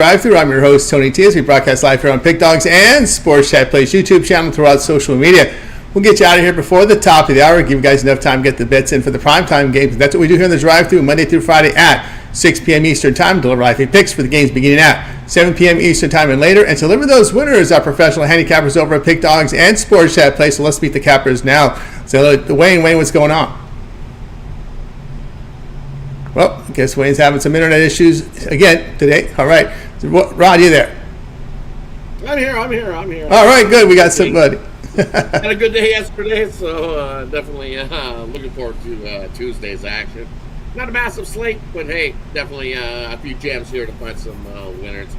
Drive-Thru. I'm your host, Tony T. As we broadcast live here on Pick Dogs and Sports Chat Plays YouTube channel throughout social media. We'll get you out of here before the top of the hour, give you guys enough time to get the bets in for the primetime games. That's what we do here in the Drive-Thru Monday through Friday at 6 p.m. Eastern Time. Deliver live picks for the games beginning at 7 p.m. Eastern Time and later. And to deliver those winners, our professional handicappers over at Pick Dogs and Sports Chat Plays. So let's meet the cappers now. So Wayne, what's going on? Well, I guess Wayne's having some internet issues again today. All right. Rod, you there? I'm here. All right, good. We got somebody. Had a good day yesterday, so definitely looking forward to Tuesday's action. Not a massive slate, but hey, definitely a few jams here to find some winners.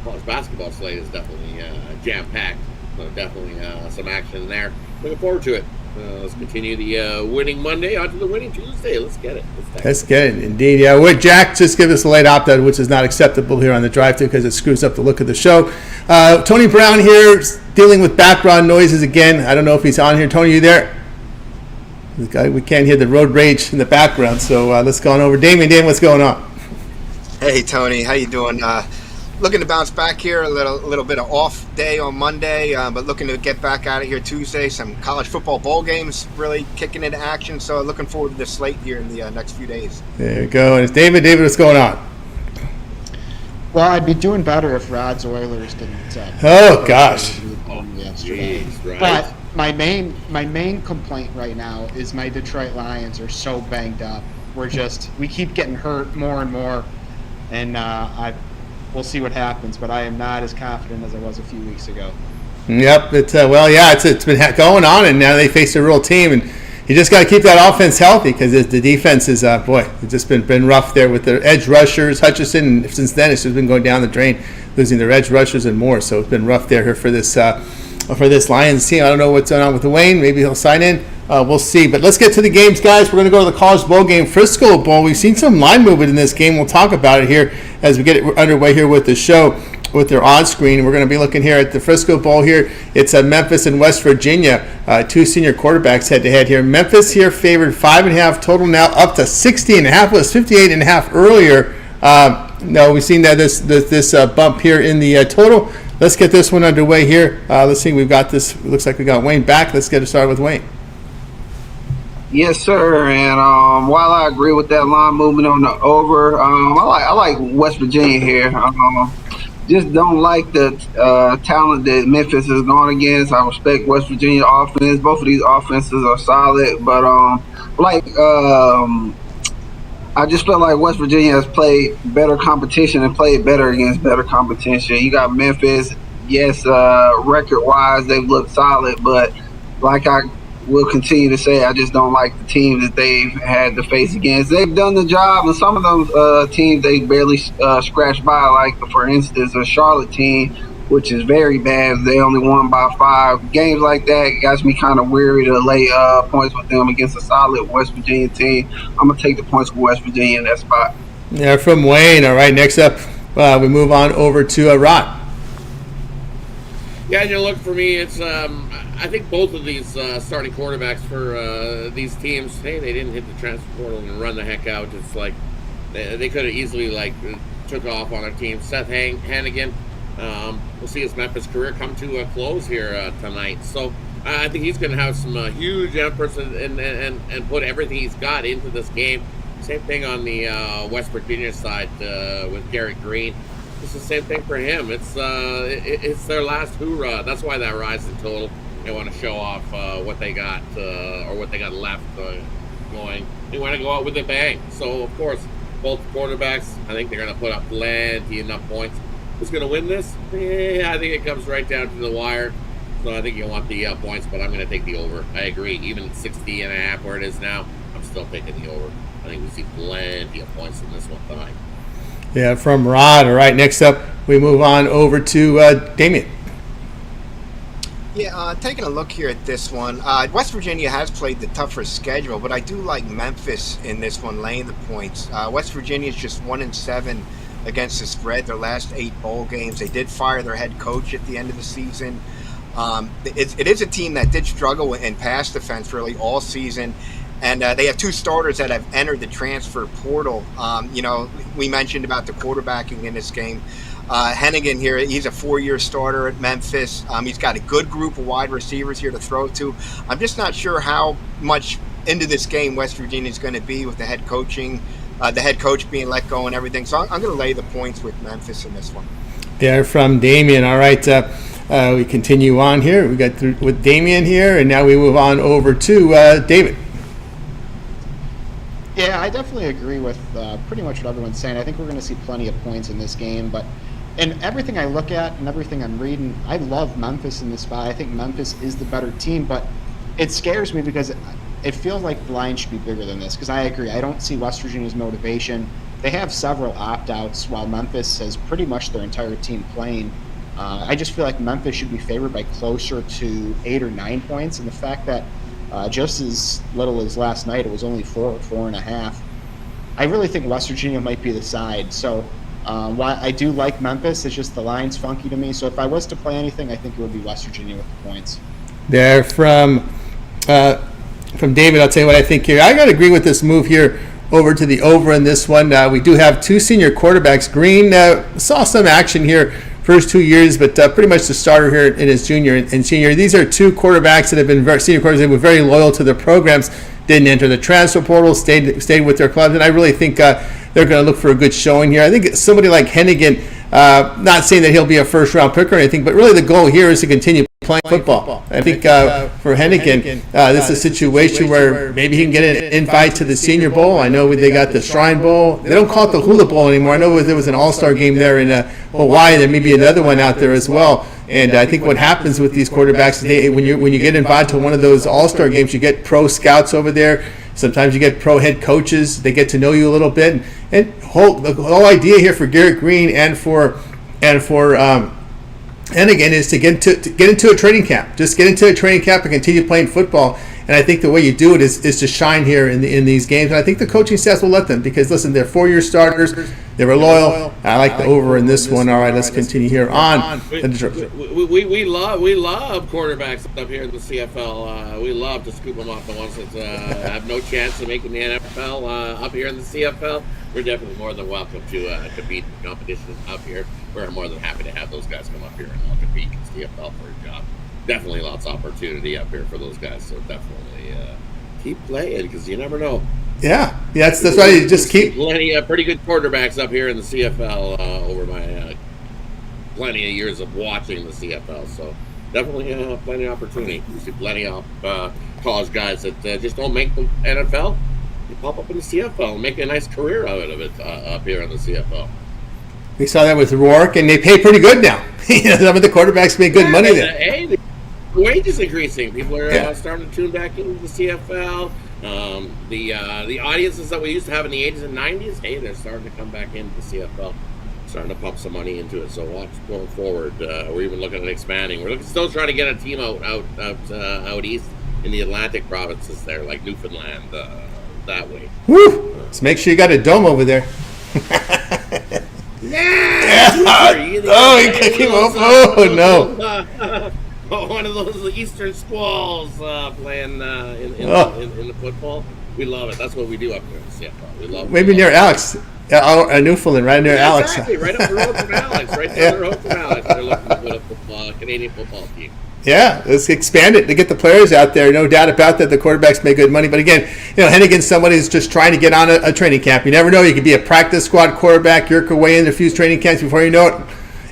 College basketball slate is definitely jam-packed, so definitely some action there. Looking forward to it. Let's continue the winning Monday on to the winning Tuesday. Let's get it. Let's get it, indeed. Yeah, Jack just give us a late opt-out, which is not acceptable here on the Drive-Thru because it screws up the look of the show. Tony Brown here dealing with background noises again. I don't know if he's on here. Tony, you there? We can't hear the road rage in the background, so let's go on over. Damien, what's going on? Hey, Tony. How you doing? Looking to bounce back here, a little bit of off day on Monday, but looking to get back out of here Tuesday. Some college football bowl games really kicking into action, so looking forward to the slate here in the next few days. There you go. And it's David. David, what's going on? Well, I'd be doing better if Rod's Oilers didn't. Oh gosh. Yesterday. Geez, right. But my main complaint right now is my Detroit Lions are so banged up. We keep getting hurt more and more, and we'll see what happens, but I am not as confident as I was a few weeks ago. Yep, it's been going on, and now they face a real team, and you just got to keep that offense healthy because the defense is it's just been rough there with their edge rushers. Hutchinson, and since then it's just been going down the drain, losing their edge rushers and more. So it's been rough there for this Lions team. I don't know what's going on with Wayne. Maybe he'll sign in. We'll see. But let's get to the games, guys. We're going to go to the College Bowl game, Frisco Bowl. We've seen some line movement in this game. We'll talk about it here as we get it underway here with the show, with their on screen. We're going to be looking here at the Frisco Bowl here. It's Memphis and West Virginia, two senior quarterbacks head-to-head here. Memphis here favored 5.5 total, now up to 60.5. It was 58.5 earlier. No, we've seen that this bump here in the total. Let's get this one underway here. Let's see. We've got this. Looks like we got Wayne back. Let's get it started with Wayne. Yes, sir. And while I agree with that line movement on the over, I like West Virginia here. Just don't like the talent that Memphis is going against. I respect West Virginia offense. Both of these offenses are solid, but I just feel like West Virginia has played better competition and played better against better competition. You got Memphis, yes, record-wise they've looked solid, but like I will continue to say, I just don't like the team that they've had to face against. They've done the job, and some of those teams they barely scratched by, like, for instance, a Charlotte team, which is very bad. They only won by 5. Games like that got me kind of weary to lay points with them against a solid West Virginia team. I'm going to take the points with West Virginia in that spot. Yeah, from Wayne. All right, next up, we move on over to Rod. Yeah, look, for me, it's I think both of these starting quarterbacks for these teams, hey, they didn't hit the transfer portal and run the heck out. It's like they could have easily took off on our team. Seth Hannigan, we'll see his Memphis career come to a close here tonight. So I think he's going to have some huge efforts and put everything he's got into this game. Same thing on the West Virginia side with Garrett Green. It's the same thing for him. It's their last hoorah. That's why that rise in total. They want to show off what they got or what they got left going. They want to go out with a bang. So, of course, both quarterbacks, I think they're going to put up plenty enough points. Who's going to win this? I think it comes right down to the wire. So I think you want the points, but I'm going to take the over. I agree. Even at 60.5 where it is now, I'm still taking the over. I think we see plenty of points in this one tonight. Yeah, from Rod. All right, next up, we move on over to Damien. Yeah, taking a look here at this one, West Virginia has played the tougher schedule, but I do like Memphis in this one, laying the points. West Virginia is just 1-7 against the spread their last 8 bowl games. They did fire their head coach at the end of the season. It is a team that did struggle in pass defense really all season. And they have 2 starters that have entered the transfer portal. We mentioned about the quarterbacking in this game. Hennigan here, he's a 4-year starter at Memphis. He's got a good group of wide receivers here to throw to. I'm just not sure how much into this game West Virginia is going to be with the head coach being let go and everything. So I'm going to lay the points with Memphis in this one. There from Damien. All right, we continue on here. We got through with Damien here, and now we move on over to David. Yeah, I definitely agree with pretty much what everyone's saying. I think we're going to see plenty of points in this game, but in everything I look at and everything I'm reading, I love Memphis in this spot. I think Memphis is the better team, but it scares me because it feels like the line should be bigger than this, because I agree. I don't see West Virginia's motivation. They have several opt-outs while Memphis has pretty much their entire team playing. I just feel like Memphis should be favored by closer to 8 or 9 points, and the fact that just as little as last night, it was only 4 or 4.5. I really think West Virginia might be the side. So while I do like Memphis, it's just the line's funky to me. So if I was to play anything, I think it would be West Virginia with the points. There from David, I'll tell you what I think here. I got to agree with this move here over to the over in this one. We do have 2 senior quarterbacks. Green saw some action here first 2 years, but pretty much the starter here in his junior and senior. These are 2 quarterbacks that have been senior quarterbacks that were very loyal to their programs, didn't enter the transfer portal, stayed with their clubs, and I really think they're going to look for a good showing here. I think somebody like Hennigan, not saying that he'll be a first-round pick or anything, but really the goal here is to continue playing football. I think for Hennigan, this is a situation where maybe he can get an invite to the Senior Bowl. I know they got the Shrine Bowl. They don't call it the Hula Bowl anymore. I know there was an All-Star game there in Hawaii. There may be another one out there as well. And I think what happens with these quarterbacks is when you get invited to one of those All-Star games, you get pro scouts over there. Sometimes you get pro head coaches. They get to know you a little bit. And the whole idea here for Garrett Green and for Hennigan is to get into a training camp. Just get into a training camp and continue playing football. And I think the way you do it is to shine here in these games. And I think the coaching staff will let them because, listen, they're 4-year starters. They were loyal. I like the over in this one. All right, let's continue here on. We love quarterbacks up here in the CFL. We love to scoop them off the ones that have no chance of making the NFL up here in the CFL. We're definitely more than welcome to compete in competitions up here. We're more than happy to have those guys come up here and compete in the CFL for a job. Definitely lots of opportunity up here for those guys. So definitely keep playing because you never know. Yeah, that's right. You just keep plenty of pretty good quarterbacks up here in the CFL over my plenty of years of watching the CFL. So definitely plenty of opportunity. You see plenty of college guys that just don't make the NFL. You pop up in the CFL and make a nice career out of it up here in the CFL. We saw that with Rourke, and they pay pretty good now. Some of the quarterbacks make good money there. Hey, the wages increasing. People are starting to tune back into the CFL. The audiences that we used to have in the 80s and 90s, hey, they're starting to come back into the CFL. Starting to pump some money into it. So watch going forward. We're even looking at expanding. We're still trying to get a team out east in the Atlantic provinces there, like Newfoundland, that way. Woo! So make sure you got a dome over there. You kick him off. Oh, no. One of those Eastern squalls playing in the football. We love it. That's what we do up here in the CFL. We love it. Maybe near Alex. Newfoundland, right near Alex. Exactly, right up the road from Alex. Right down the road from Alex. They're looking to put a Canadian football team. Yeah, let's expand it to get the players out there. No doubt about that. The quarterbacks make good money. But again, Hennigan's somebody who's just trying to get on a training camp. You never know. You could be a practice squad quarterback, work your way into a few training camps before you know it.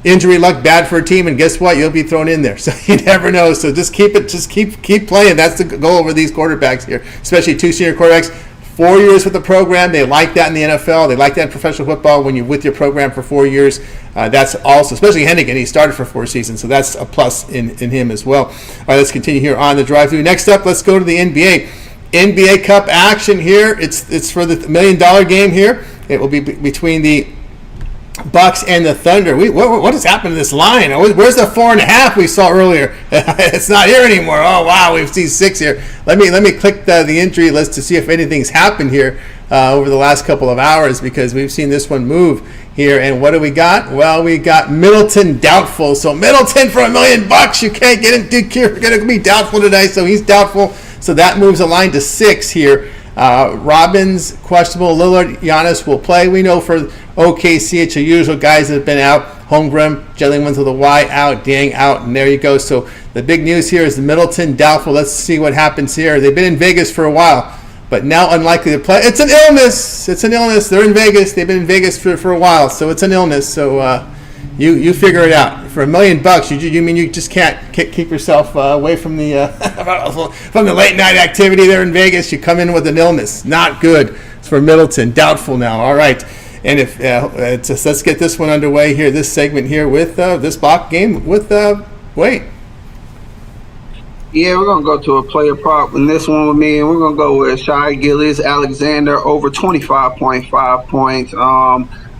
Injury luck bad for a team, and guess what? You'll be thrown in there. So you never know. So just keep playing. That's the goal with these quarterbacks here, especially 2 senior quarterbacks. 4 years with the program. They like that in the NFL. They like that in professional football when you're with your program for 4 years. That's also, especially Hennigan, he started for 4 seasons, so that's a plus in him as well. All right, let's continue here on the drive-thru. Next up, let's go to the NBA. NBA Cup action here. It's for the $1 million game here. It will be between the Bucks and the Thunder. What has happened to this line? Where's the 4.5 we saw earlier? It's not here anymore. Oh wow, we've seen 6 here. Let me click the injury list to see if anything's happened here over the last couple of hours, because we've seen this one move here. And what do we got? Well, we got Middleton doubtful. So Middleton for $1 million, you can't get him. You're going to be doubtful tonight, so he's doubtful. So that moves the line to 6 here. Robbins questionable. Lillard, Giannis will play. We know for OKC, it's your usual guys that have been out. Holmgren, Jelly wins with a Y out, Dang out, and there you go. So the big news here is the Middleton doubtful. Let's see what happens here. They've been in Vegas for a while, but now unlikely to play. It's an illness. It's an illness. They're in Vegas. They've been in Vegas for a while, so it's an illness. So you figure it out. For $1 million, you mean you just can't keep yourself away from the from the late night activity there in Vegas? You come in with an illness. Not good. It's for Middleton. Doubtful now. All right. And if let's get this one underway here, this segment here with this block game with Wade. Yeah, we're going to go to a player prop in this one with me, and we're going to go with Shai Gilgeous-Alexander over 25.5 points.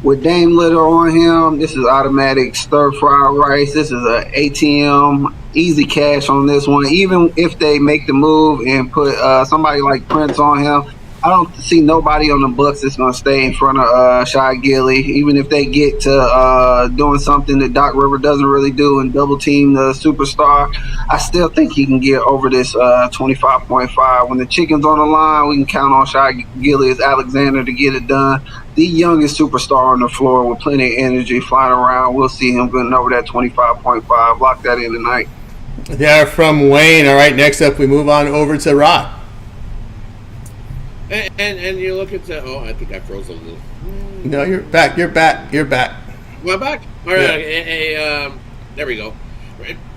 With Dame Lillard on him, this is automatic stir-fried rice. This is a ATM, easy cash on this one. Even if they make the move and put somebody like Prince on him, I don't see nobody on the Bucks that's going to stay in front of Shai Gilly. Even if they get to doing something that Doc Rivers doesn't really do and double team the superstar, I still think he can get over this 25.5. When the chicken's on the line, we can count on Shai Gilgeous-Alexander to get it done. The youngest superstar on the floor with plenty of energy flying around. We'll see him getting over that 25.5. Lock that in tonight. They're from Wayne. All right, next up we move on over to Rod. And you look at I think I froze a little. No, you're back. You're back. Well, I'm back. All right. There we go.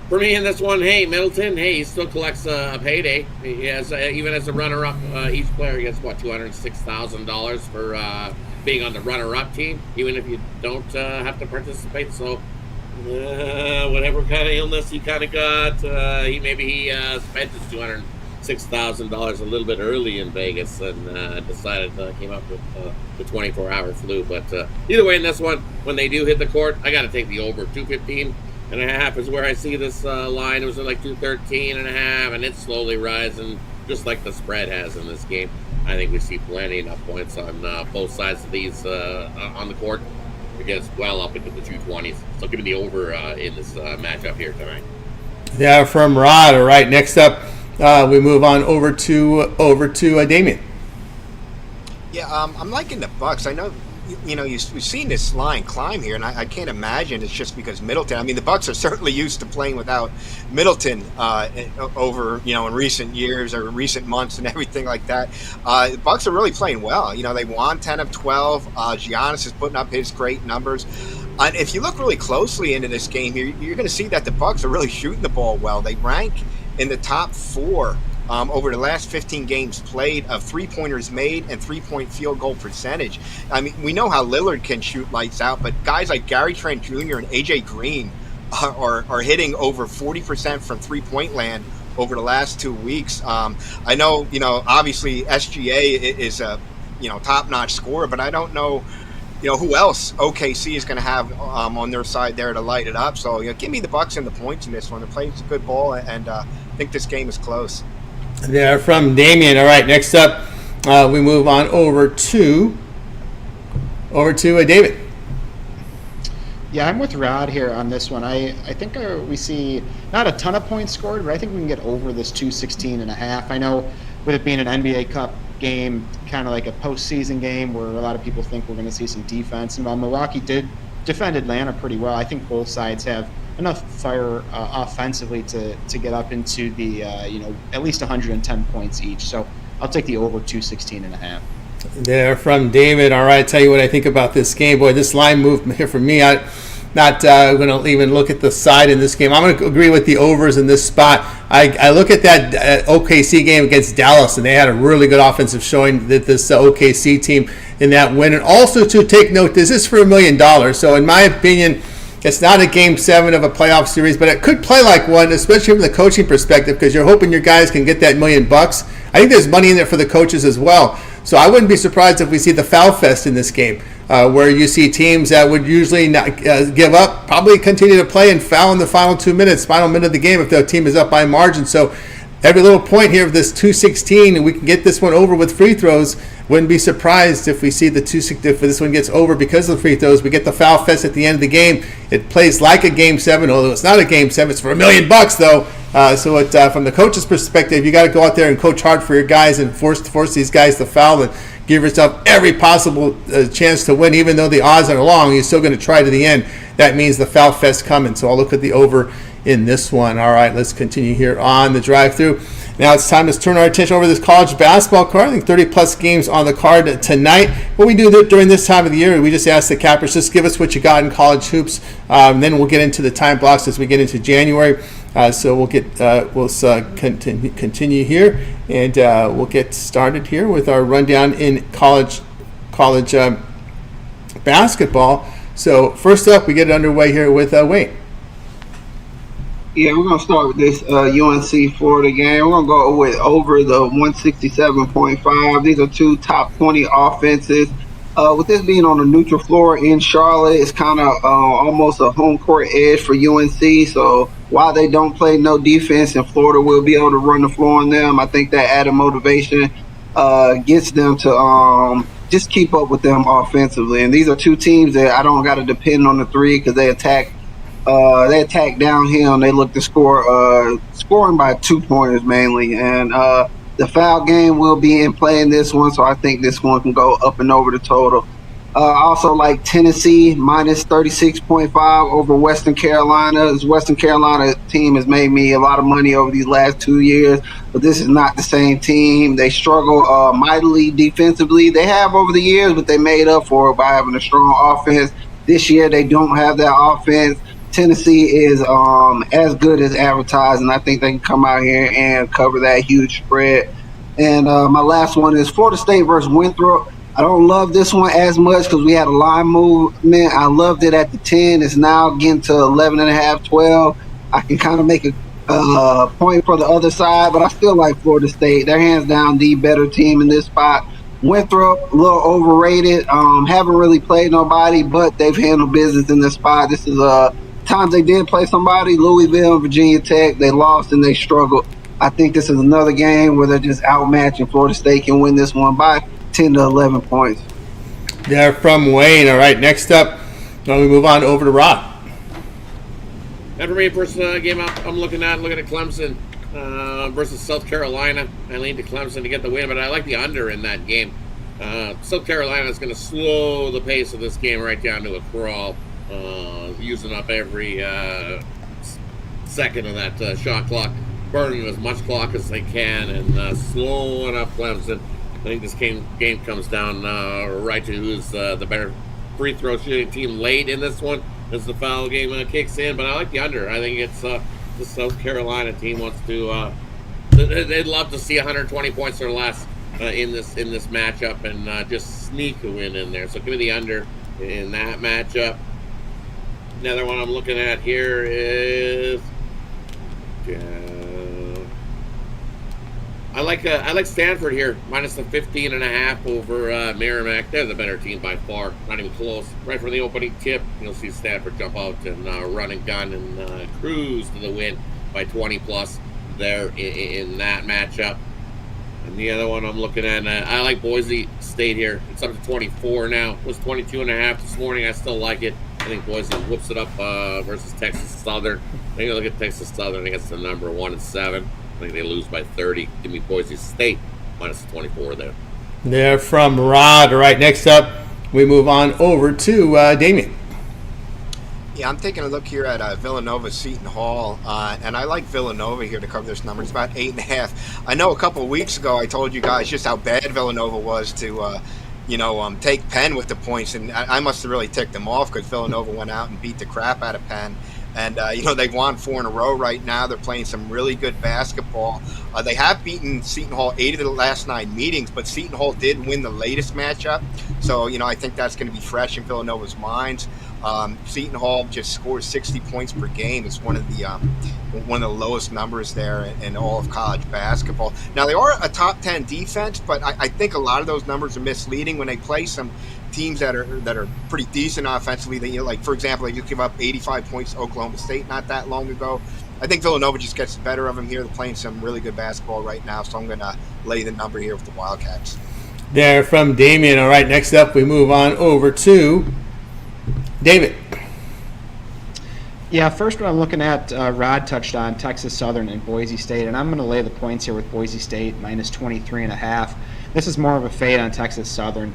For me in this one, hey, Middleton, hey, he still collects a payday. He has, even as a runner-up, each player gets, $206,000 for being on the runner-up team, even if you don't have to participate. So whatever kind of illness he kind of got, he spent his $206,000 a little bit early in Vegas and decided came up with the 24-hour flu. But either way, in this one, when they do hit the court, I got to take the over. 215.5 is where I see this line. It was at like 213.5, and it's slowly rising, just like the spread has in this game. I think we see plenty enough points on both sides of these on the court to get us well up into the 220s. So give me the over in this matchup here tonight. Yeah, from Rod. All right, next up. We move on over to Damien. Yeah, I'm liking the Bucks. I know, we've seen this line climb here, and I can't imagine it's just because Middleton. I mean, the Bucks are certainly used to playing without Middleton over, in recent years or recent months and everything like that. The Bucks are really playing well. They won 10 of 12. Giannis is putting up his great numbers. And if you look really closely into this game here, you're going to see that the Bucks are really shooting the ball well. They rank in the top 4 over the last 15 games played of three-pointers made and three-point field goal percentage. I mean, we know how Lillard can shoot lights out, but guys like Gary Trent Jr. and A.J. Green are hitting over 40% from three-point land over the last 2 weeks. I know, obviously SGA is a, top-notch scorer, but I don't know, who else OKC is going to have on their side there to light it up. So, give me the Bucks and the points in this one. They're playing some good ball, and I think this game is close. They're from Damien. All right, next up, we move on over to David. Yeah, I'm with Rod here on this one. I think we see not a ton of points scored, but I think we can get over this 216.5. I know with it being an NBA Cup game, kind of like a postseason game where a lot of people think we're going to see some defense. And while Milwaukee did defend Atlanta pretty well, I think both sides have enough fire offensively to get up into the at least 110 points each. So I'll take the over 216.5. They're from David. All right, tell you what I think about this game. Boy, this line move here for me. I'm not going to even look at the side in this game. I'm going to agree with the overs in this spot. I look at that OKC game against Dallas, and they had a really good offensive showing that this OKC team in that win. And also to take note, this is for $1 million. So in my opinion, it's not a Game 7 of a playoff series, but it could play like one, especially from the coaching perspective, because you're hoping your guys can get that $1 million. I think there's money in there for the coaches as well. So I wouldn't be surprised if we see the foul fest in this game, where you see teams that would usually not give up, probably continue to play and foul in the final minute of the game if the team is up by margin. So every little point here of this 216, and we can get this one over with free throws. Wouldn't be surprised if we see if this one gets over because of the free throws. We get the foul fest at the end of the game. It plays like a Game 7, although it's not a Game 7. It's for $1 million though. So from the coach's perspective, you got to go out there and coach hard for your guys and force these guys to foul and give yourself every possible chance to win, even though the odds are long. You're still going to try to the end. That means the foul fest coming. So I'll look at the over in this one. All right, let's continue here on the drive-through. Now it's time to turn our attention over to this college basketball card. I think 30-plus games on the card tonight. What we do during this time of the year, we just ask the cappers, just give us what you got in college hoops. Then we'll get into the time blocks as we get into January. So we'll continue here, and we'll get started here with our rundown in college basketball. So first up, we get it underway here with Wayne. Yeah, we're going to start with this UNC Florida game. We're going to go with over the 167.5. These are two top 20 offenses. With this being on a neutral floor in Charlotte, it's kind of almost a home court edge for UNC. So while they don't play no defense and Florida will be able to run the floor on them, I think that added motivation gets them to just keep up with them offensively. And these are two teams that I don't got to depend on the three because they attack downhill and they look to scoring by 2-pointers mainly. And the foul game will be in play in this one, so I think this one can go up and over the total. Also like Tennessee minus 36.5 over Western Carolina. This Western Carolina team has made me a lot of money over these last 2 years, but this is not the same team. They struggle mightily defensively. They have over the years, but they made up for it by having a strong offense. This year they don't have that offense. Tennessee is as good as advertised, and I think they can come out here and cover that huge spread. And my last one is Florida State versus Winthrop. I don't love this one as much because we had a line movement. I loved it at the 10. It's now getting to 11.5, 12. I can kind of make a point for the other side, but I still like Florida State. They're hands down the better team in this spot. Winthrop, a little overrated. Haven't really played nobody, but they've handled business in this spot. This is times they did play somebody, Louisville and Virginia Tech. They lost and they struggled. I think this is another game where they're just outmatching. Florida State can win this one by 10 to 11 points. They're from Wayne. All right, next up, we move on over to Rod. And for me, first game I'm looking at Clemson versus South Carolina. I lean to Clemson to get the win, but I like the under in that game. South Carolina is going to slow the pace of this game right down to a crawl, using up every second of that shot clock, burning as much clock as they can, and slowing up Clemson. I think this game comes down right to who's the better free throw shooting team late in this one as the foul game kicks in. But I like the under. I think it's the South Carolina team wants to. They'd love to see 120 points or less in this matchup and just sneak a win in there. So give me the under in that matchup. Another one I'm looking at here is. I like Stanford here, minus the 15.5 over Merrimack. They're the better team by far, not even close. Right from the opening tip, you'll see Stanford jump out and run and gun and cruise to the win by 20 plus there in that matchup. And the other one I'm looking at, I like Boise State here. It's up to 24 now. It was 22.5 this morning. I still like it. I think Boise whoops it up versus Texas Southern. I think I look at Texas Southern against the number 1-7. I think they lose by 30. Give me Boise State minus 24 there. They're from Rod. All right, next up, we move on over to Damien. Yeah, I'm taking a look here at Villanova Seton Hall, and I like Villanova here to cover this number. It's about 8.5. I know a couple of weeks ago I told you guys just how bad Villanova was to take Penn with the points, and I must have really ticked them off because Villanova went out and beat the crap out of Penn. And, they've won 4 in a row right now. They're playing some really good basketball. They have beaten Seton Hall 8 of the last 9 meetings, but Seton Hall did win the latest matchup. So, I think that's going to be fresh in Villanova's minds. Seton Hall just scores 60 points per game. It's one of the lowest numbers there in all of college basketball. Now, they are a top 10 defense, but I think a lot of those numbers are misleading when they play some teams that are pretty decent offensively. Like, for example, they just give up 85 points to Oklahoma State not that long ago. I think Villanova just gets the better of them here. They're playing some really good basketball right now, so I'm going to lay the number here with the Wildcats. They're from Damien. All right, next up, we move on over to David. Yeah, first one I'm looking at, Rod touched on Texas Southern and Boise State, and I'm going to lay the points here with Boise State minus 23.5. This is more of a fade on Texas Southern.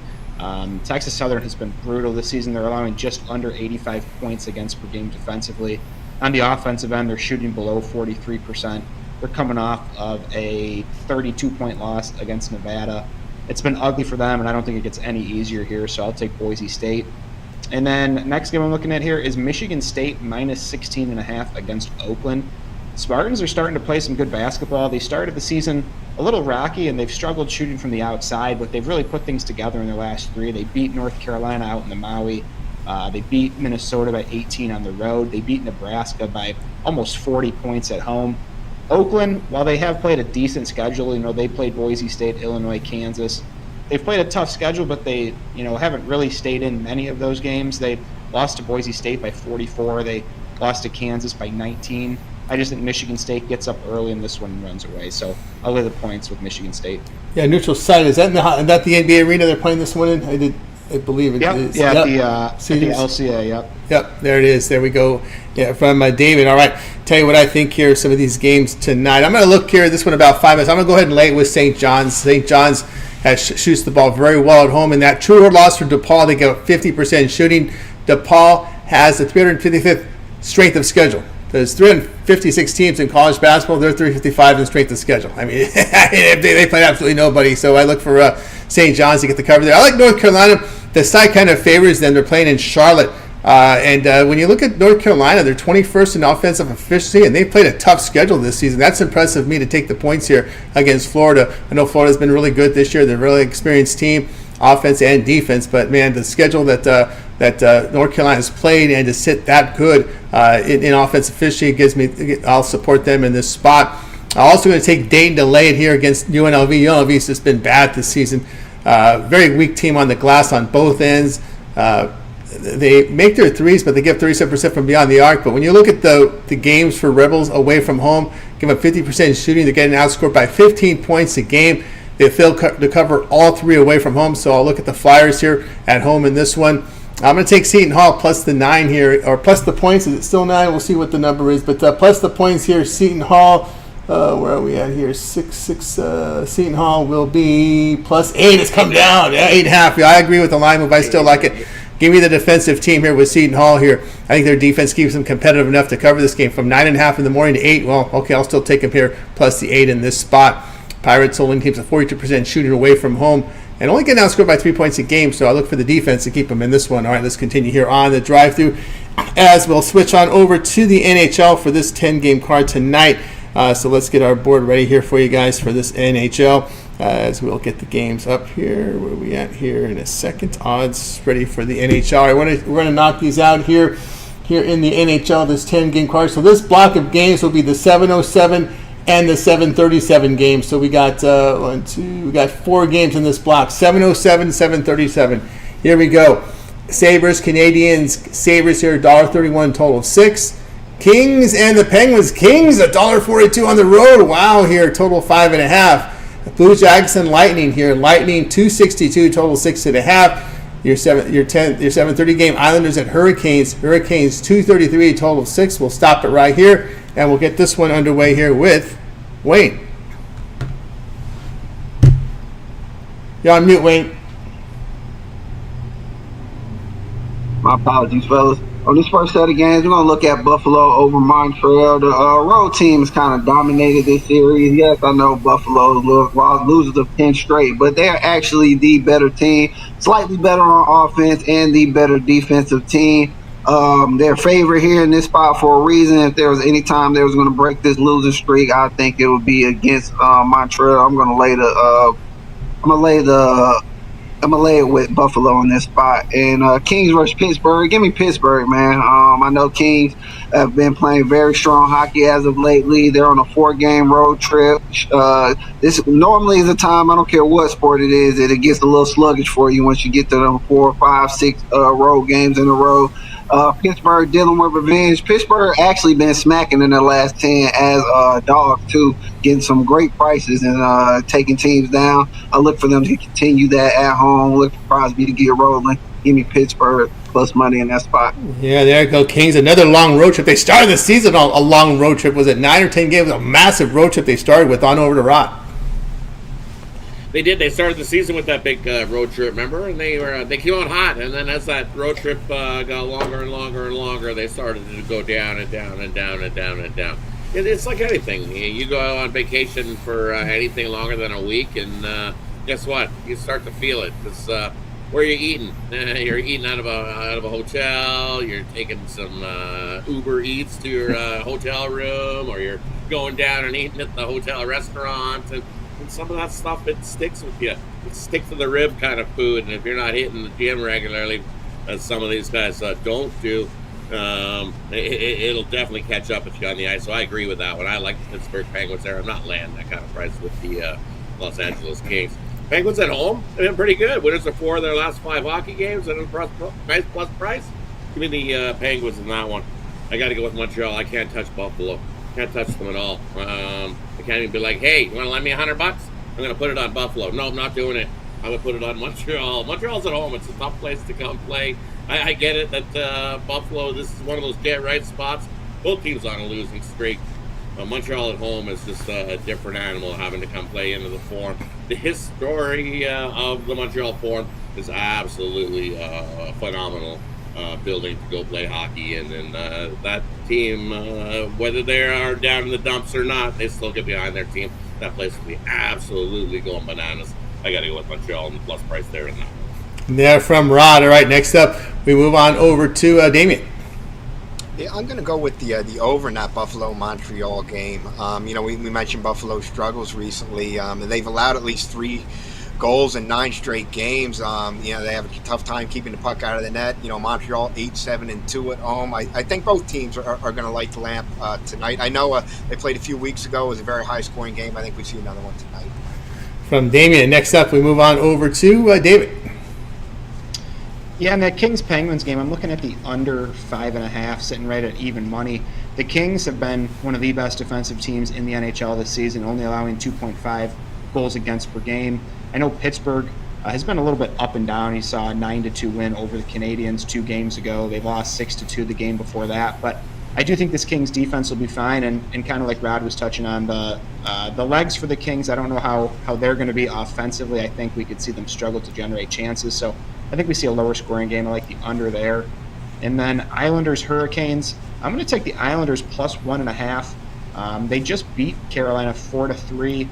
Texas Southern has been brutal this season. They're allowing just under 85 points against per game defensively. On the offensive end, they're shooting below 43%. They're coming off of a 32-point loss against Nevada. It's been ugly for them, and I don't think it gets any easier here, so I'll take Boise State. And then next game I'm looking at here is Michigan State minus 16.5 against Oakland. Spartans are starting to play some good basketball. They started the season a little rocky, and they've struggled shooting from the outside, but they've really put things together in their last three. They beat North Carolina out in the Maui. They beat Minnesota by 18 on the road. They beat Nebraska by almost 40 points at home. Oakland, while they have played a decent schedule, they played Boise State, Illinois, Kansas. They've played a tough schedule, but they, haven't really stayed in many of those games. They lost to Boise State by 44. They lost to Kansas by 19. I just think Michigan State gets up early in this one and runs away. So I'll lay the points with Michigan State. Yeah, neutral site. Is that that the NBA arena they're playing this one in? I believe it is. Yeah, at the LCA, yep. Yep, there it is. There we go. Yeah, from David. All right, tell you what I think here, some of these games tonight. I'm going to look here, this one about 5 minutes. I'm going to go ahead and lay it with St. John's. St. John's shoots the ball very well at home. In that true loss for DePaul, they get 50% shooting. DePaul has the 355th strength of schedule. There's 356 teams in college basketball. They're 355 in strength of schedule. I mean, they play absolutely nobody. So I look for St. John's to get the cover there. I like North Carolina. The side kind of favors them. They're playing in Charlotte. And when you look at North Carolina, they're 21st in offensive efficiency, and they've played a tough schedule this season. That's impressive to me to take the points here against Florida. I know Florida's been really good this year. They're a really experienced team, offense and defense. But, man, the schedule that North Carolina's played and to sit that good in offensive efficiency I'll support them in this spot. I'm also going to take Dayton to lay it here against UNLV. UNLV's just been bad this season. Very weak team on the glass on both ends. They make their threes, but they give 37% from beyond the arc. But when you look at the games for Rebels away from home, give them 50% shooting. They're getting outscored by 15 points a game. They failed to cover all three away from home. So I'll look at the Flyers here at home in this one. I'm going to take Seton Hall plus the 9 here, or plus the points. Is it still 9? We'll see what the number is. But plus the points here, Seton Hall. Where are we at here? 6. Seton Hall will be plus 8. It's come down. Yeah, 8.5. Yeah, I agree with the line move. I still like it. Give me the defensive team here with Seton Hall here. I think their defense keeps them competitive enough to cover this game from 9.5 in the morning to 8. Well, okay, I'll still take them here plus the 8 in this spot. Pirates holding teams at 42% shooting away from home and only getting outscored by 3 points a game, so I look for the defense to keep them in this one. All right, let's continue here on the drive-thru as we'll switch on over to the NHL for this 10-game card tonight. So let's get our board ready here for you guys for this NHL. As we'll get the games up here. Where are we at here in a second? Odds ready for the NHL. All right, we're going to knock these out here in the NHL, this 10-game card. So this block of games will be the 7:07 and the 7:37 games. So we got we got 4 games in this block. 7:07, 7:37. Here we go. Sabres, Canadiens. Sabres here, $1.31 total of 6. Kings and the Penguins. Kings, $1.42 on the road. Wow, here, total 5.5. Blue Jackets and Lightning here. Lightning $2.62 total 6.5. Your 7:30 game. Islanders and Hurricanes. Hurricanes $2.33 total 6. We'll stop it right here and we'll get this one underway here with Wayne. You're on mute, Wayne. My apologies, fellas. On this first set of games, we're going to look at Buffalo over Montreal. The road team has kind of dominated this series. Yes, I know Buffalo loses of 10 straight, but they're actually the better team, slightly better on offense and the better defensive team. They're favored here in this spot for a reason. If there was any time they was going to break this losing streak, I think it would be against Montreal. I'm going to lay it with Buffalo in this spot. And Kings versus Pittsburgh. Give me Pittsburgh, man. I know Kings have been playing very strong hockey as of lately. They're on a 4-game road trip. This normally is a time, I don't care what sport it is, that it gets a little sluggish for you once you get to them 4, 5, 6 road games in a row. Pittsburgh dealing with revenge. Pittsburgh actually been smacking in their last 10 as dogs too, getting some great prices and taking teams down. I look for them to continue that at home. Look for Crosby to get rolling. Give me Pittsburgh plus money in that spot. Yeah, there you go, Kings. Another long road trip. They started the season on a long road trip. Was it 9 or 10 games? A massive road trip they started with on over to Rock. They did. They started the season with that big road trip, remember? And they came out hot, and then as that road trip got longer and longer and longer, they started to go down and down and down and down and down. It's like anything. You go on vacation for anything longer than a week, and guess what? You start to feel it. Because where you're eating, you're eating out of a hotel. You're taking some Uber Eats to your hotel room, or you're going down and eating at the hotel restaurant. And some of that stuff, it sticks with you. It sticks to the rib kind of food. And if you're not hitting the gym regularly, as some of these guys don't do, it'll definitely catch up with you on the ice. So I agree with that one. I like the Pittsburgh Penguins there. I'm not laying that kind of price with the Los Angeles Kings. Penguins at home, they've been pretty good. Winners of 4 of their last 5 hockey games at a nice plus price. Give me the Penguins in that one. I got to go with Montreal. I can't touch Buffalo. Can't touch them at all. I can't even be like, hey, you want to lend me $100? I'm going to put it on Buffalo. No, I'm not doing it. I'm going to put it on Montreal. Montreal's at home. It's a tough place to come play. I get it that Buffalo, this is one of those get-right spots. Both teams on a losing streak. Montreal at home is just a different animal having to come play into the Forum. The history of the Montreal Forum is absolutely phenomenal building to go play hockey. And that team, whether they are down in the dumps or not, they still get behind their team. That place will be absolutely going bananas. I got to go with Montreal and the plus price there in that one. There from Rod. All right, next up, we move on over to Damien. Yeah, I'm going to go with the over in that Buffalo-Montreal game. We mentioned Buffalo's struggles recently. They've allowed at least 3 goals in 9 straight games. They have a tough time keeping the puck out of the net. Montreal 8-7-2 at home. I think both teams are going to light the lamp tonight. I know they played a few weeks ago. It was a very high-scoring game. I think we see another one tonight. From Damien. Next up, we move on over to David. Yeah, in that Kings-Penguins game, I'm looking at the under 5.5, sitting right at even money. The Kings have been one of the best defensive teams in the NHL this season, only allowing 2.5 goals against per game. I know Pittsburgh has been a little bit up and down. You saw a 9-2 win over the Canadiens 2 games ago. They lost 6-2 the game before that. But I do think this Kings defense will be fine, and kind of like Rod was touching on, the legs for the Kings, I don't know how they're going to be offensively. I think we could see them struggle to generate chances. So I think we see a lower scoring game. I like the under there. And then Islanders Hurricanes. I'm going to take the Islanders plus 1.5. They just beat Carolina 4-3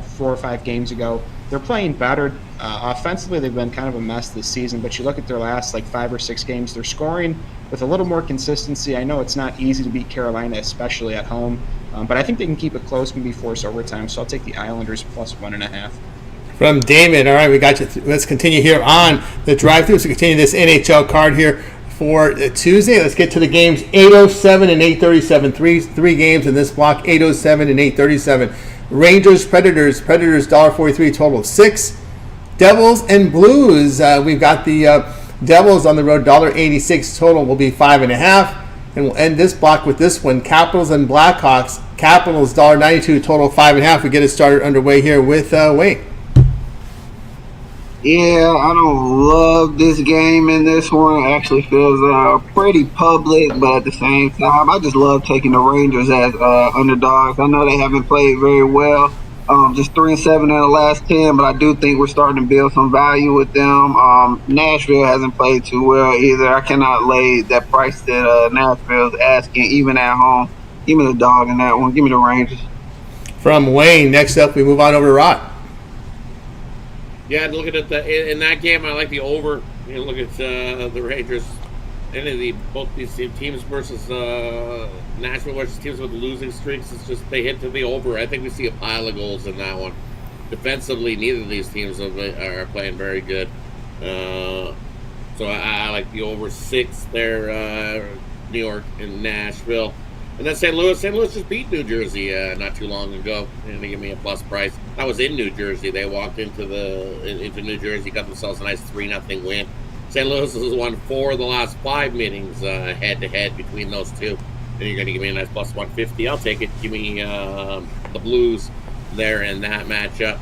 4 or 5 games ago. They're playing better. Offensively, they've been kind of a mess this season, but you look at their last 5 or 6 games, they're scoring with a little more consistency. I know it's not easy to beat Carolina, especially at home, but I think they can keep it close, maybe force overtime. So I'll take the Islanders plus 1.5. From Damon. All right, we got you. Let's continue here on the drive-thru. So continue this NHL card here for Tuesday. Let's get to the games. 8:07 and 8:37. Three games in this block. 8:07 and 8:37. Rangers, Predators. Predators $1.43 total of 6. Devils and Blues. We've got the Devils on the road. $1.86 total will be 5.5. And we'll end this block with this one. Capitals and Blackhawks. Capitals $1.92 total 5.5. We get it started underway here with Wayne. Yeah, I don't love this game in this one. It actually feels pretty public, but at the same time, I just love taking the Rangers as underdogs. I know they haven't played very well, just 3-7 in the last 10, but I do think we're starting to build some value with them. Nashville hasn't played too well either. I cannot lay that price that Nashville's asking, even at home. Give me the dog in that one. Give me the Rangers. From Wayne, next up, we move on over to Rod. Yeah, looking at in that game, I like the over. Look at the Rangers. Both these teams versus Nashville versus teams with losing streaks. It's just they hit to the over. I think we see a pile of goals in that one. Defensively, neither of these teams are playing very good. So I like the over 6 there. New York and Nashville. And then St. Louis. St. Louis just beat New Jersey not too long ago, and they give me a plus price. That was in New Jersey. They walked into New Jersey, got themselves a nice 3-0 win. St. Louis has won 4 of the last 5 meetings head-to-head between those two. And you're going to give me a nice plus 150. I'll take it. Give me the Blues there in that matchup.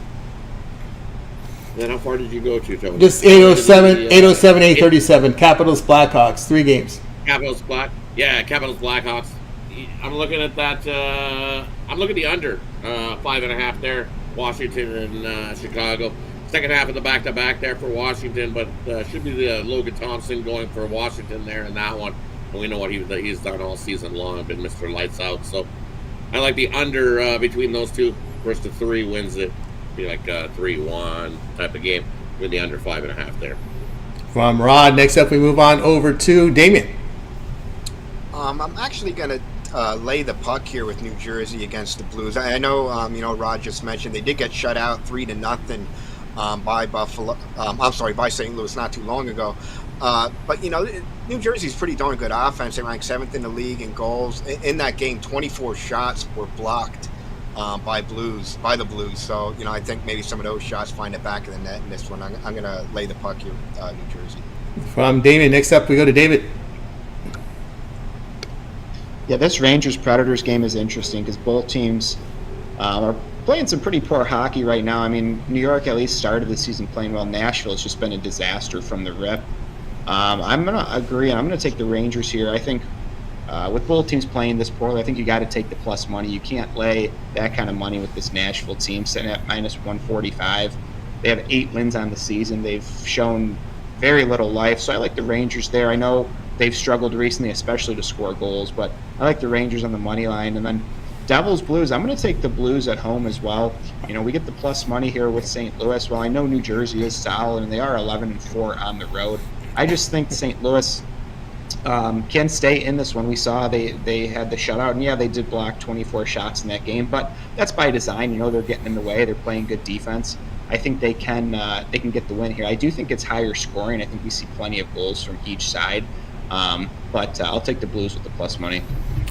Then how far did you go to, Tony? Just 8:07, 8:37. Capitals, Blackhawks, 3 games. Capitals, Blackhawks. I'm looking at that. I'm looking at the under 5.5 there. Washington and Chicago. Second half of the back-to-back there for Washington, but should be the Logan Thompson going for Washington there in that one. And we know what he's done all season long, been Mr. Lights Out. So I like the under between those two. First to 3 wins it. Be like a 3-1 type of game with the under 5.5 there. From Rod, next up we move on over to Damien. I'm actually going to lay the puck here with New Jersey against the Blues. I know, Rod just mentioned they did get shut out 3-0 by Buffalo. By St. Louis not too long ago. But New Jersey's pretty darn good offense. They ranked 7th in the league in goals. In that game, 24 shots were blocked by the Blues. So I think maybe some of those shots find the back of the net in this one. I'm going to lay the puck here with New Jersey. From Damien, next up we go to David. Yeah, this Rangers-Predators game is interesting because both teams are playing some pretty poor hockey right now. I mean, New York at least started the season playing well. Nashville has just been a disaster from the rip. I'm going to agree, and I'm going to take the Rangers here. I think with both teams playing this poorly, I think you got to take the plus money. You can't lay that kind of money with this Nashville team sitting at minus 145. They have 8 wins on the season. They've shown very little life, so I like the Rangers there. I know they've struggled recently, especially to score goals, but I like the Rangers on the money line. And then Devils Blues, I'm going to take the Blues at home as well. We get the plus money here with St. Louis. Well, I know New Jersey is solid, and they are 11-4 on the road. I just think St. Louis can stay in this one. We saw they had the shutout, and yeah, they did block 24 shots in that game, but that's by design. They're getting in the way. They're playing good defense. I think they can get the win here. I do think it's higher scoring. I think we see plenty of goals from each side, but I'll take the Blues with the plus money.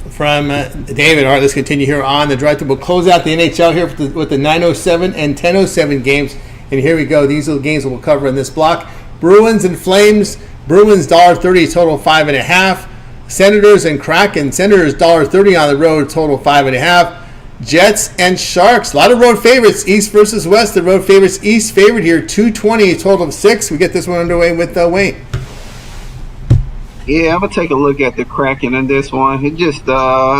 From David, all right, let's continue here on the drive. We'll close out the NHL here with the 9:07 and 10:07 games, and here we go. These are the games that we'll cover in this block. Bruins and Flames. Bruins $1.30, total 5.5. Senators and Kraken. Senators $1.30 on the road, total 5.5. Jets and Sharks. A lot of road favorites, East versus West. The road favorites, East favored here, 220, total of 6. We get this one underway with Wayne. Yeah, I'm going to take a look at the Kraken in this one. It just,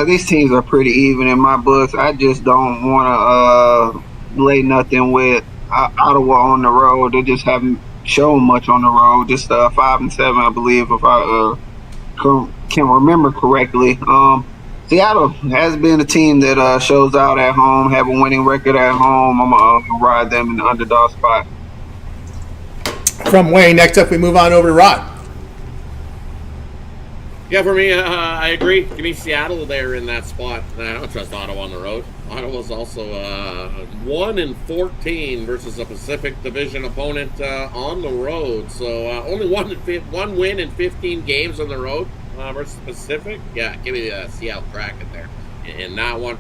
these teams are pretty even in my books. I just don't want to lay nothing with Ottawa on the road. They just haven't shown much on the road. Just 5-7, I believe, if I can remember correctly. Seattle has been a team that shows out at home, have a winning record at home. I'm going to ride them in the underdog spot. From Wayne, next up we move on over to Rod. Yeah, for me, I agree. Give me Seattle there in that spot. I don't trust Ottawa on the road. Ottawa's also 1-14 versus a Pacific Division opponent on the road. So only one win in 15 games on the road versus Pacific. Yeah, give me the Seattle Kraken there in that one.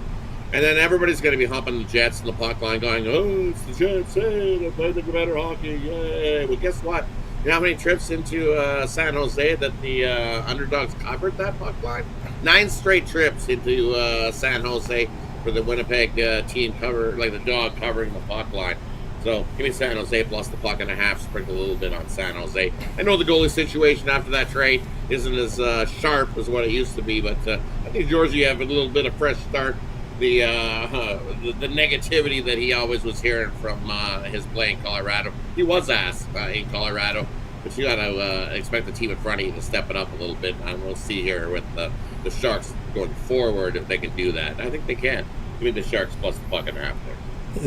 And then everybody's going to be humping the Jets in the puck line going, oh, it's the Jets. Hey, they play the better hockey. Yay. Well, guess what? You know how many trips into San Jose that the underdogs covered that puck line? 9 straight trips into San Jose for the Winnipeg team cover, like the dog covering the puck line. So give me San Jose plus the puck and a half, sprinkle a little bit on San Jose. I know the goalie situation after that trade isn't as sharp as what it used to be, but I think Georgie have a little bit of fresh start. The negativity that he always was hearing from his play in Colorado. He was asked in Colorado, but you got to expect the team in front of you to step it up a little bit. And we'll see here with the Sharks going forward if they can do that. I think they can. Give me the Sharks plus the puck and a half there.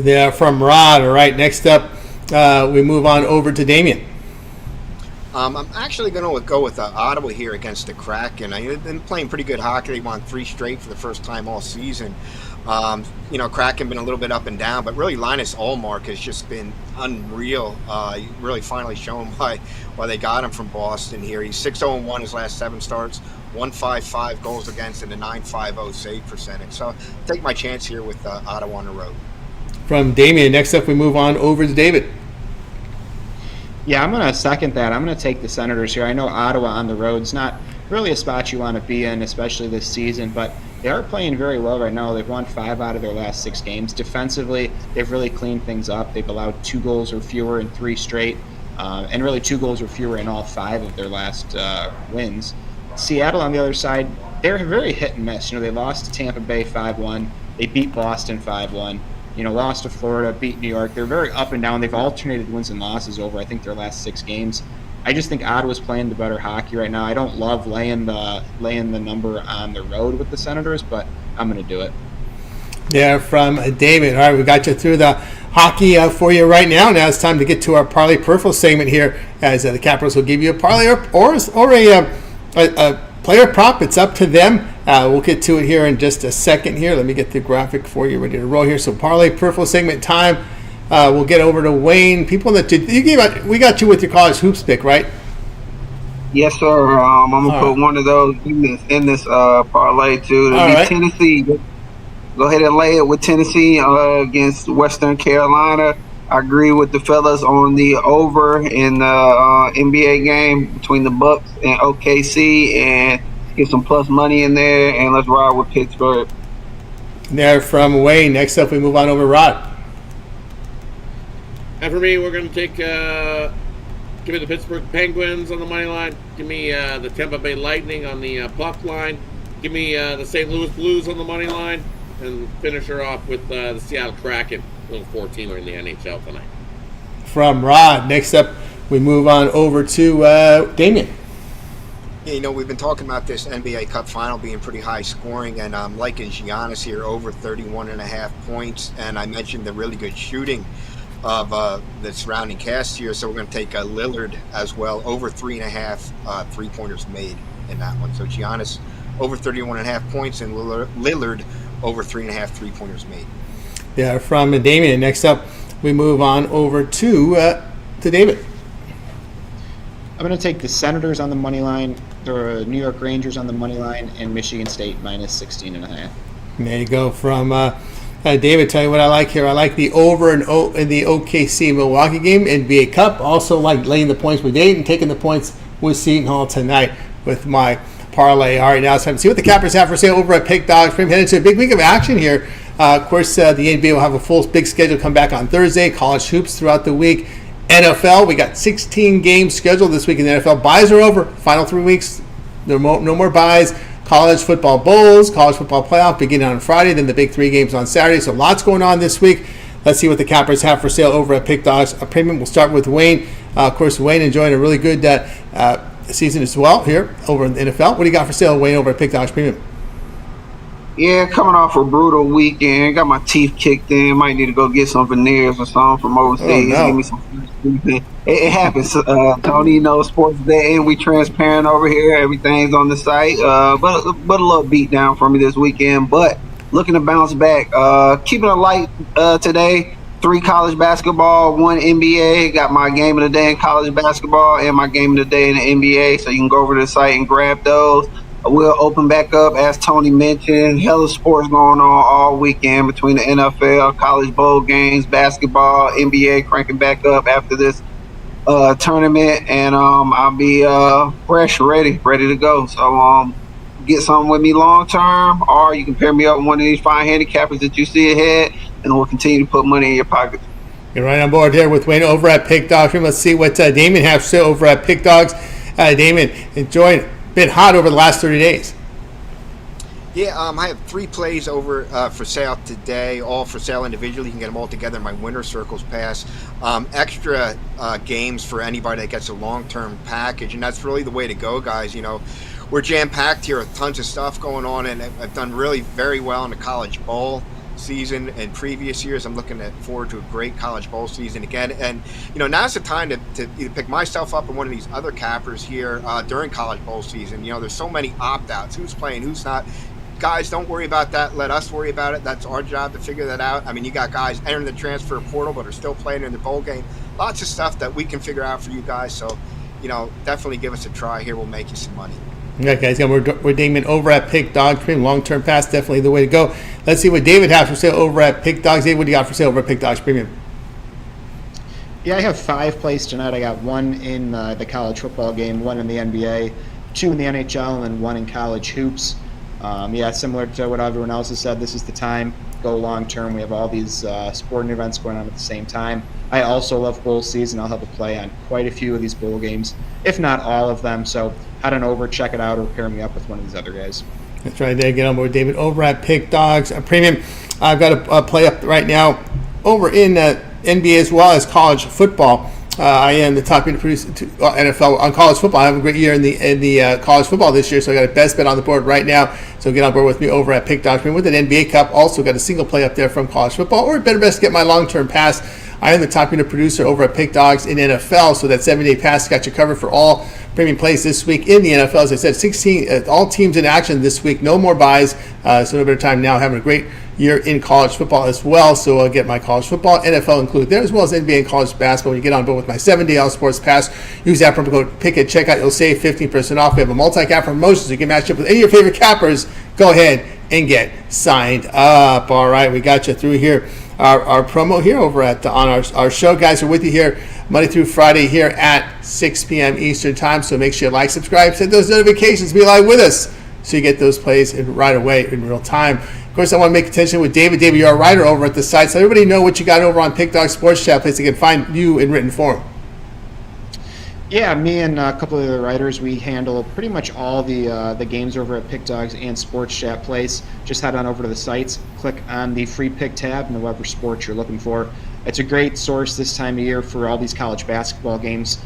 They're from Rod. All right, next up we move on over to Damien. I'm actually going to go with Ottawa here against the Kraken. They've been playing pretty good hockey. They won 3 straight for the first time all season. Kraken been a little bit up and down, but really Linus Ullmark has just been unreal. Really finally shown why they got him from Boston here. He's 6-0-1 his last 7 starts, 1.55 goals against, and a 9.50 save percentage. So take my chance here with Ottawa on the road. From Damien, next up we move on over to David. Yeah, I'm going to second that. I'm going to take the Senators here. I know Ottawa on the road is not really a spot you want to be in, especially this season, but they are playing very well right now. They've won 5 out of their last 6 games. Defensively, they've really cleaned things up. They've allowed 2 goals or fewer in 3 straight, and really 2 goals or fewer in all 5 of their last wins. Seattle, on the other side, they're very hit and miss. They lost to Tampa Bay 5-1. They beat Boston 5-1. lost to Florida, beat New York. They're very up and down. They've alternated wins and losses over, I think, their last 6 games. I just think Ottawa's playing the better hockey right now. I don't love laying the number on the road with the Senators, but I'm going to do it. Yeah, from David. All right, we got you through the hockey for you right now. Now it's time to get to our Parley Peripheral segment here, as the Capitals will give you a parlay or a player prop. It's up to them. We'll get to it here in just a second here. Let me get the graphic for you ready to roll here. So Parley Peripheral segment time. We'll get over to Wayne. People that we got you with your college hoops pick, right? Yes, sir. I'm gonna put one of those in this parlay too. It'll be Tennessee. Go ahead and lay it with Tennessee against Western Carolina. I agree with the fellas on the over in the NBA game between the Bucks and OKC, and get some plus money in there, and let's ride with Pittsburgh. There from Wayne. Next up, we move on over to Rod. And for me, we're going to take, give me the Pittsburgh Penguins on the money line. Give me the Tampa Bay Lightning on the puck line. Give me the St. Louis Blues on the money line. And finish her off with the Seattle Kraken, little 4-teamer in the NHL tonight. From Rod. Next up, we move on over to Damien. We've been talking about this NBA Cup final being pretty high scoring, and I'm liking Giannis here over 31.5 points. And I mentioned the really good shooting of the surrounding cast here, so we're going to take Lillard as well, over 3.5 3-pointers made in that one. So Giannis over 31.5 points, and Lillard over 3.5 3-pointers made. Yeah, from Damien. Next up, we move on over to David. I'm going to take the Senators on the money line, the New York Rangers on the money line, and Michigan State minus 16.5. There you go. From David, tell you what I like here. I like the over in the OKC Milwaukee game, NBA Cup. Also like laying the points with Dayton, taking the points with Seton Hall tonight with my parlay. All right, now it's time to see what the Cappers have for sale over at Pick Dogs. We're heading to a big week of action here. Of course, the NBA will have a full big schedule come back on Thursday. College hoops throughout the week. NFL, we got 16 games scheduled this week in the NFL. Buys are over. Final 3 weeks, no more buys. College football bowls, college football playoff beginning on Friday, then the big 3 games on Saturday. So lots going on this week. Let's see what the Cappers have for sale over at Pick Dogs. A premium. We'll start with Wayne. Of course, Wayne enjoying a really good season as well here over in the NFL. What do you got for sale, Wayne, over at Pick Dogs Premium? Yeah, coming off a brutal weekend, got my teeth kicked in. Might need to go get some veneers or something from overseas. Oh, no. Give me some. It happens, Tony. Sports day, and we transparent over here. Everything's on the site. But a little beat down for me this weekend. But looking to bounce back. Keeping it light today. 3 college basketball, 1 NBA. Got my game of the day in college basketball and my game of the day in the NBA. So you can go over to the site and grab those. We'll open back up, as Tony mentioned. Hella sports going on all weekend between the NFL, college bowl games, basketball, NBA cranking back up after this tournament. And I'll be fresh, ready to go. So get something with me long term, or you can pair me up with one of these fine handicappers that you see ahead, and we'll continue to put money in your pocket. You're right on board here with Wayne over at Pick Dogs. Let's see what Damien has to say over at Pick Dogs. Damien, enjoying it. Been hot over the last 30 days. Yeah, I have 3 plays over for sale today, all for sale individually. You can get them all together in my Winner Circles pass. Extra games for anybody that gets a long-term package, and that's really the way to go, guys. We're jam-packed here with tons of stuff going on, and I've done really very well in the College Bowl season in previous years. I'm looking forward to a great College Bowl season again, and now's the time to either pick myself up or one of these other cappers here during College Bowl season. There's so many opt-outs, who's playing, who's not. Guys, don't worry about that. Let us worry about it. That's our job to figure that out. I mean, you got guys entering the transfer portal but are still playing in the bowl game. Lots of stuff that we can figure out for you guys, so definitely give us a try here. We'll make you some money. Okay, guys, we're Damien over at Pick Dogs Premium. Long-term pass, definitely the way to go. Let's see what David has for sale over at Pick Dogs. David, what do you got for sale over at Pick Dogs Premium? Yeah, I have 5 plays tonight. I got 1 in the college football game, 1 in the NBA, 2 in the NHL, and then 1 in college hoops. Similar to what everyone else has said, this is the time. Go long-term. We have all these sporting events going on at the same time. I also love bowl season. I'll have a play on quite a few of these bowl games, if not all of them. So head on over, check it out, or pair me up with one of these other guys. That's right there. Get on board, David, over at Pick Dogs Premium. I've got a play up right now over in NBA as well as college football. I am the top producer to NFL on college football. I have a great year in the college football this year, so I got a best bet on the board right now. So get on board with me over at Pick Doctrine with an NBA Cup. Also got a single play up there from college football, or better best get my long-term pass. I am the top unit producer over at Pick Dogs in NFL, so that 7-day pass got you covered for all premium plays this week in the NFL. As I said, 16 all teams in action this week. No more buys, so no better time now. Having a great year in college football as well, so I'll get my college football, NFL included there, as well as NBA and college basketball. When you get on board with my 7-day all sports pass, use that promo code PICK at checkout. You'll save 15% off. We have a multi-cap promotion, so you can match up with any of your favorite cappers. Go ahead and get signed up. All right, we got you through here. Our promo here over at on our show, guys. Are with you here Monday through Friday here at 6 p.m. Eastern time. So make sure you like, subscribe, set those notifications, be live with us, so you get those plays right away in real time. Of course, I want to make attention with David. David, you're a writer over at the site, so everybody know what you got over on Pick Dog Sports Chat, place they can find you in written form. Yeah, me and a couple of the writers, we handle pretty much all the games over at Pick Dogs and Sports Chat Place. Just head on over to the sites, click on the free pick tab, and whatever sports you're looking for. It's a great source this time of year for all these college basketball games.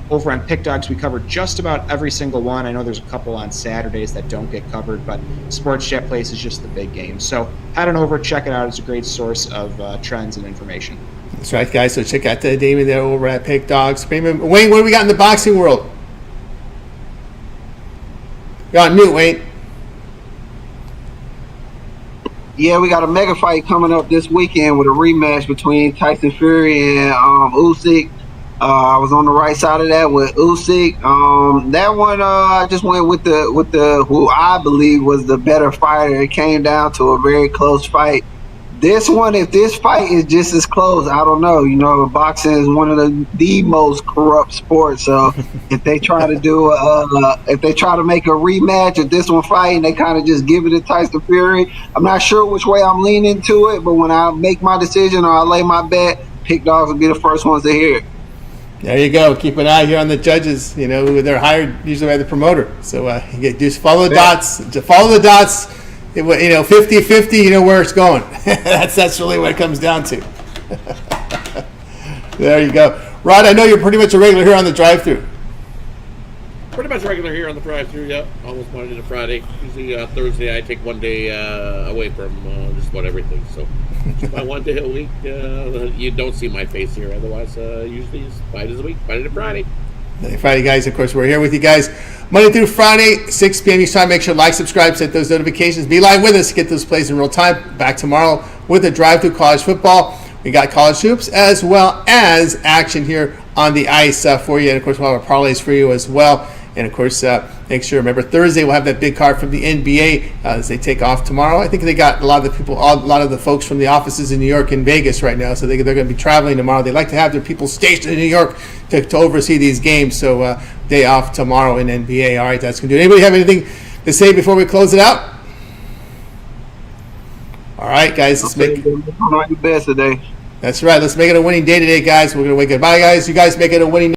Over on Pick Dogs, we cover just about every single one. I know there's a couple on Saturdays that don't get covered, but Sports Chat Place is just the big game. So head on over, check it out. It's a great source of trends and information. That's right, guys. So check out Damien there over at Pick Dogs. Premium. Wayne, what do we got in the boxing world? Got new, Wayne. Yeah, we got a mega fight coming up this weekend with a rematch between Tyson Fury and Usyk. I was on the right side of that with Usyk. That one, I just went with the who I believe was the better fighter. It came down to a very close fight. This one, if this fight is just as close, I don't know. You know, boxing is one of the most corrupt sports. So if they try to do if they try to make a rematch of this one fight and they kind of just give it to Tyson Fury, I'm not sure which way I'm leaning to it. But when I make my decision or I lay my bet, Pick Dogs will be the first ones to hear it. There you go. Keep an eye here on the judges. You know, they're hired usually by the promoter. So just follow the dots. To follow the dots. You know, 50-50, you know where it's going. That's really what it comes down to. There you go. Rod, I know you're pretty much a regular here on the drive-thru. Pretty much regular here on the drive-thru, yeah. Almost Monday to Friday. Usually Thursday I take one day away from just about everything. So just my 1 day a week. You don't see my face here. Otherwise, usually it's 5 days a week, Monday to Friday. Friday, guys. Of course, we're here with you guys Monday through Friday, 6 p.m. Each time. Make sure to like, subscribe, set those notifications. Be live with us. Get those plays in real time. Back tomorrow with a drive-through college football. We got college hoops as well as action here on the ice for you. And, of course, we'll have our parlays for you as well. And, of course, make sure, remember, Thursday we'll have that big card from the NBA as they take off tomorrow. I think they got a lot of the folks from the offices in New York and Vegas right now, so they're going to be traveling tomorrow. They like to have their people stationed in New York to oversee these games. So day off tomorrow in NBA. All right, that's going to do it. Anybody have anything to say before we close it out? All right, guys, let's make the best today. That's right. Let's make it a winning day today, guys. We're going to wake up. Bye, guys. You guys make it a winning day.